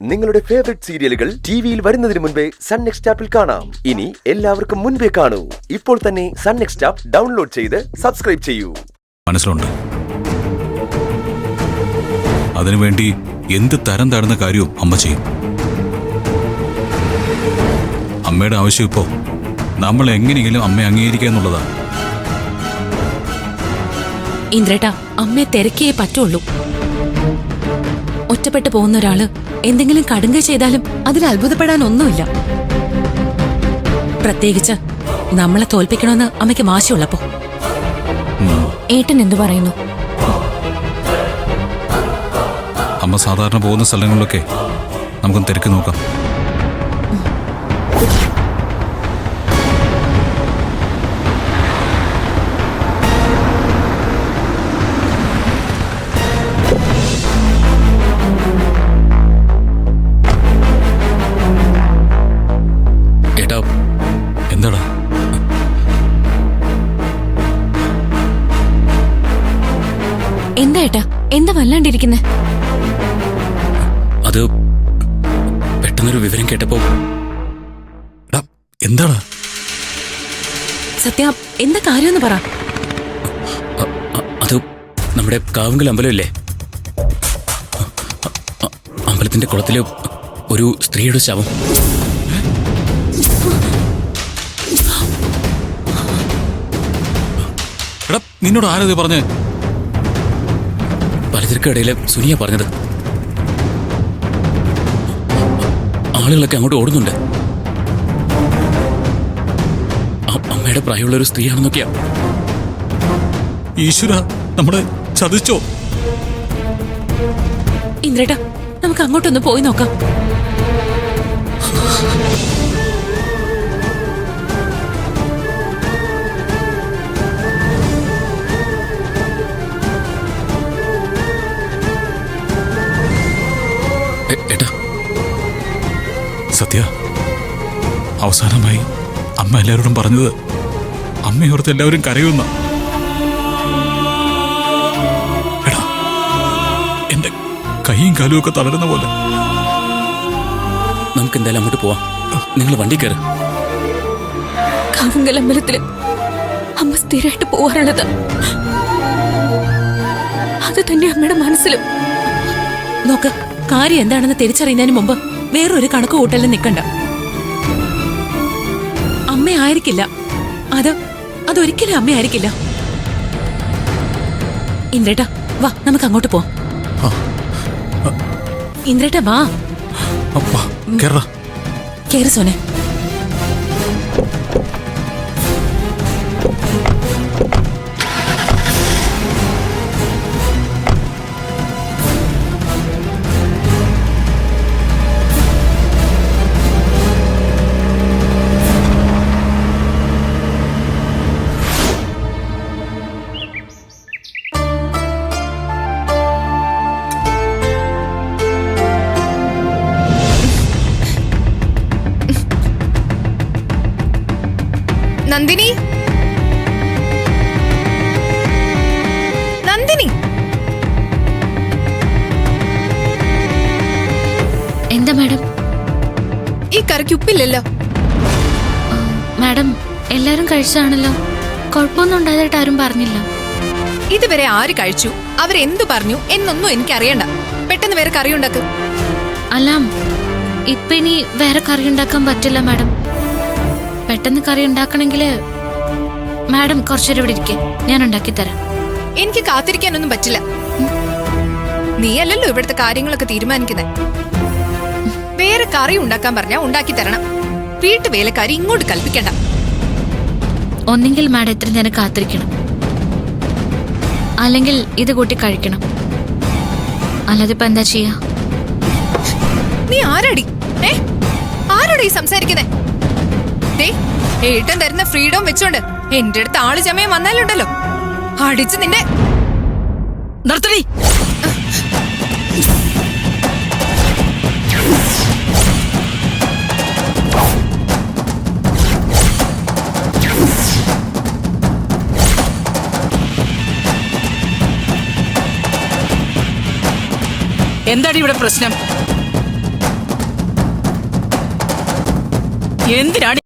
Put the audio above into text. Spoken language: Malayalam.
നിങ്ങളുടെ ഫേവറേറ്റ് സീരിയലുകൾ ടിവിയിൽ വരുന്നതിന് മുൻപേ സൺ നെക്സ്റ്റ് ആപ്പിൽ കാണാം. ഇനി എല്ലാവർക്കും മുൻപേ കാണൂ. ഇപ്പോൾ തന്നെ സൺ നെക്സ്റ്റ് ആപ്പ് ഡൗൺലോഡ് ചെയ്ത് സബ്സ്ക്രൈബ് ചെയ്യൂ. മനസ്സിലുണ്ട്. അതിനുവേണ്ടി എന്ത് തരം താഴ്ന്ന കാര്യവും അമ്മ ചെയ്യും. അമ്മയുടെ ആവശ്യം ഇപ്പോ നമ്മൾ എങ്ങനെയെങ്കിലും അമ്മയെ അംഗീകരിക്കുക എന്നുള്ളതാണ്. ഇന്ദ്രേട്ടാ, അമ്മയെ തിരക്കിയേ പറ്റുള്ളൂ. ഒറ്റപ്പെട്ടു പോകുന്ന ഒരാള് എന്തെങ്കിലും കടുങ്കൈ ചെയ്താലും അതിൽ അത്ഭുതപ്പെടാൻ ഒന്നുമില്ല. പ്രത്യേകിച്ച് നമ്മളെ തോൽപ്പിക്കണമെന്ന് അമ്മയ്ക്ക് വാശിയുള്ളപ്പോ. ഏട്ടൻ എന്തു പറയുന്നു? അമ്മ സാധാരണ പോകുന്ന സ്ഥലങ്ങളിലൊക്കെ നമുക്കൊന്ന് തിരക്കി നോക്കാം. എന്താടാ? എന്താ ഏട്ടാ, എന്താ വല്ലാണ്ടിരിക്കുന്നെ? അത് പെട്ടെന്നൊരു വിവരം കേട്ടപ്പോ. എന്താടാ? സത്യ, എന്താ കാര്യമെന്ന് പറ. അത് നമ്മുടെ കാവുങ്കൽ അമ്പലമില്ലേ, അമ്പലത്തിന്റെ കുളത്തില് ഒരു സ്ത്രീയുടെ ശവം. നിന്നോട് ആരത് പറഞ്ഞേ? പലചരക്കിടയില് സുനിയ പറഞ്ഞത്. ആളുകളൊക്കെ അങ്ങോട്ട് ഓടുന്നുണ്ട്. അമ്മയുടെ പ്രായമുള്ള ഒരു സ്ത്രീയാണെന്നൊക്കെയാ. ഈശ്വര, നമ്മളെ ചതിച്ചോ? ഇന്ദ്രേട്ടാ, നമുക്ക് അങ്ങോട്ടൊന്ന് പോയി നോക്കാം. സത്യ, അവസാനമായി അമ്മ എല്ലാവരോടും പറഞ്ഞത് അമ്മയോർത്ത് എല്ലാവരും കരയുന്ന. എടാ, എന്റെ കൈയും കാലും ഒക്കെ തളരുന്ന പോലെ. നമുക്ക് എന്തായാലും അങ്ങോട്ട് പോവാം. നിങ്ങൾ വണ്ടി കയറ്. കാവുങ്കൽ അമ്പലത്തില് അമ്മ സ്ഥിരമായിട്ട് പോവാറുള്ളത്. അത് തന്നെ അമ്മയുടെ മനസ്സിലും. നോക്ക്, കാര്യം എന്താണെന്ന് തിരിച്ചറിയുന്നതിന് മുമ്പ് വേറൊരു കണക്ക് കൂട്ടലിൽ നിൽക്കണ്ട. അമ്മയായിരിക്കില്ല അതൊരിക്കലും അമ്മയായിരിക്കില്ല. ഇന്ദ്രേട്ടാ, വാ, നമുക്ക് അങ്ങോട്ട് പോവാം. ഇന്ദ്രേട്ടാ, വാ. കേറ് സോനെ. നന്ദിനി, നന്ദിനി, എന്താ മാഡം? ഈ കറിക്ക് ഉപ്പില്ലല്ലോ. മാഡം, എല്ലാരും കഴിച്ചാണല്ലോ. കുഴപ്പമൊന്നും ഉണ്ടായതായിട്ട് ആരും പറഞ്ഞില്ല. ഇതുവരെ ആര് കഴിച്ചു, അവരെന്തു പറഞ്ഞു എന്നൊന്നും എനിക്കറിയണ്ട. പെട്ടെന്ന് വേറെ കറി ഉണ്ടാക്ക്. അല്ല, ഇപ്പൊ ഇനി വേറെ കറി ഉണ്ടാക്കാൻ പറ്റില്ല മാഡം. പെട്ടെന്ന് കറി ഉണ്ടാക്കണമെങ്കിൽ മാഡം കുറച്ചേരം ഇവിടെ ഇരിക്കെ, ഞാൻ ഉണ്ടാക്കി തരാം. എനിക്ക് കാത്തിരിക്കാനൊന്നും പറ്റില്ല. നീയല്ലല്ലോ ഇവിടുത്തെ കാര്യങ്ങളൊക്കെ തീരുമാനിക്കുന്നത്. വേറെ കറി ഉണ്ടാക്കാൻ പറഞ്ഞാ ഉണ്ടാക്കി തരണം. വീട്ടുവേലക്കാരി ഇങ്ങോട്ട് കൽപ്പിക്കണ്ട. ഒന്നെങ്കിൽ മാഡം ഇത്രയും നേരം കാത്തിരിക്കണം, അല്ലെങ്കിൽ ഇത് കൂട്ടി കഴിക്കണം. അല്ലാതെ ഇപ്പൊ എന്താ ചെയ്യാ? നീ ആരാടി? ആരോടെ ഈ സംസാരിക്കുന്നേ? ഏട്ടൻ തരുന്ന ഫ്രീഡം വെച്ചോണ്ട് എന്റെ അടുത്ത് ആള് ചമയം വന്നാലുണ്ടല്ലോ, അടിച്ച് നിന്നെ. നിർത്തടി. എന്താണ് ഇവിടെ പ്രശ്നം? എന്തിനാണ്